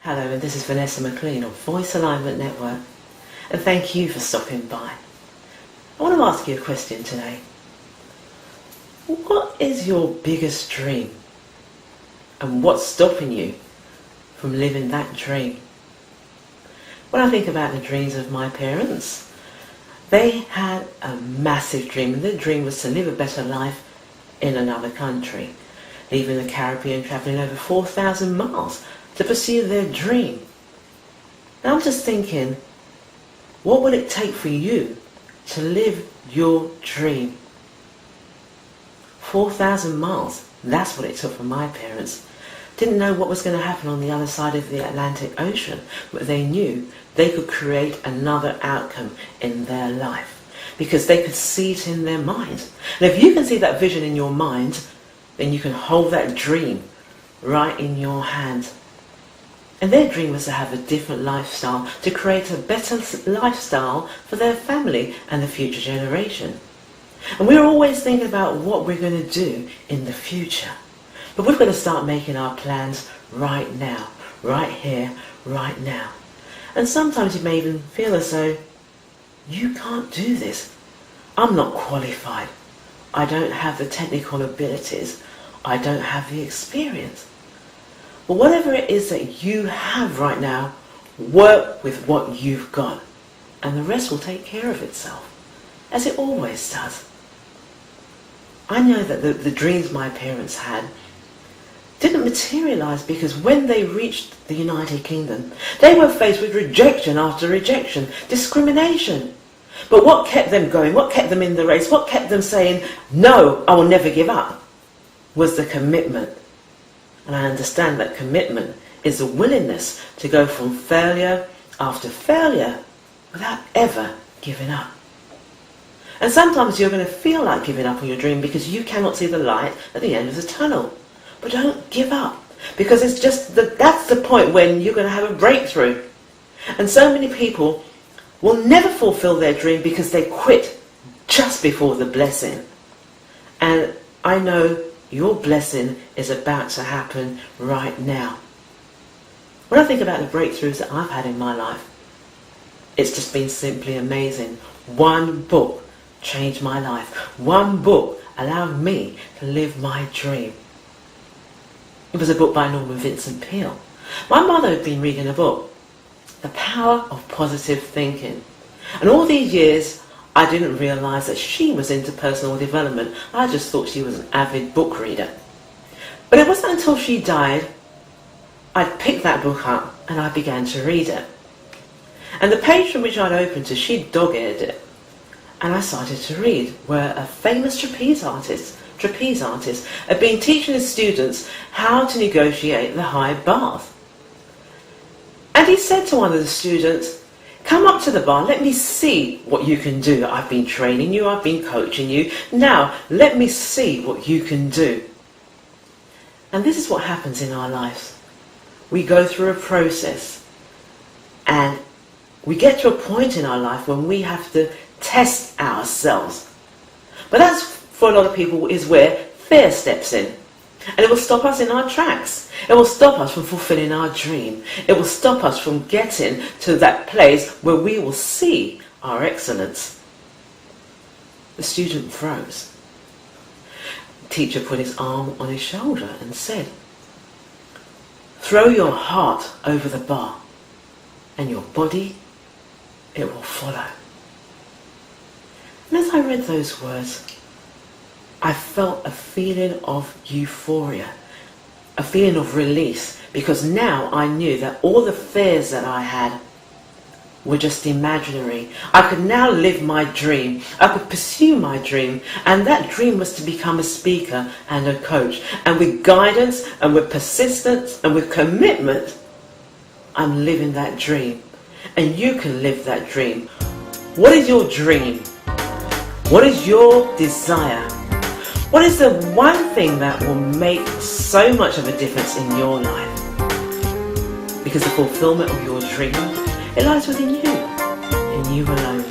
Hello, and this is Vanessa McLean of Voice Alignment Network, and thank you for stopping by. I want to ask you a question today. What is your biggest dream? And what's stopping you from living that dream? When I think about the dreams of my parents, they had a massive dream, and their dream was to live a better life in another country, leaving the Caribbean, travelling over 4,000 miles to pursue their dream. And I'm just thinking, what would it take for you to live your dream? 4,000 miles, that's what it took for my parents. Didn't know what was going to happen on the other side of the Atlantic Ocean, but they knew they could create another outcome in their life because they could see it in their mind. And if you can see that vision in your mind, then you can hold that dream right in your hand. And their dream was to have a different lifestyle, to create a better lifestyle for their family and the future generation. And we're always thinking about what we're going to do in the future. But we've got to start making our plans right now, right here, right now. And sometimes you may even feel as though you can't do this. I'm not qualified. I don't have the technical abilities. I don't have the experience. But whatever it is that you have right now, work with what you've got. And the rest will take care of itself, as it always does. I know that the dreams my parents had didn't materialize because when they reached the United Kingdom, they were faced with rejection after rejection, discrimination. But what kept them going, what kept them in the race, what kept them saying, no, I will never give up, was the commitment. And I understand that commitment is the willingness to go from failure after failure without ever giving up. And sometimes you're going to feel like giving up on your dream because you cannot see the light at the end of the tunnel. But don't give up, because it's just that's the point when you're going to have a breakthrough. And so many people will never fulfill their dream because they quit just before the blessing. And I know your blessing is about to happen right now. When I think about the breakthroughs that I've had in my life, it's just been simply amazing. One book changed my life. One book allowed me to live my dream. It was a book by Norman Vincent Peale. My mother had been reading a book, The Power of Positive Thinking. And all these years, I didn't realise that she was into personal development. I just thought she was an avid book reader. But it wasn't until she died, I picked that book up and I began to read it. And the page from which I'd opened to, she dog-eared it. And I started to read where a famous trapeze artist had been teaching his students how to negotiate the high bath. And he said to one of the students, come up to the bar, let me see what you can do. I've been training you, I've been coaching you. Now, let me see what you can do. And this is what happens in our lives. We go through a process and we get to a point in our life when we have to test ourselves. But that's, for a lot of people, is where fear steps in. And it will stop us in our tracks. It will stop us from fulfilling our dream. It will stop us from getting to that place where we will see our excellence. The student froze. The teacher put his arm on his shoulder and said, throw your heart over the bar and your body, it will follow. And as I read those words, I felt a feeling of euphoria, a feeling of release, because now I knew that all the fears that I had were just imaginary. I could now live my dream. I could pursue my dream, and that dream was to become a speaker and a coach. And with guidance and with persistence and with commitment, I'm living that dream. And you can live that dream. What is your dream? What is your desire? What is the one thing that will make so much of a difference in your life? Because the fulfillment of your dream, it lies within you and you alone.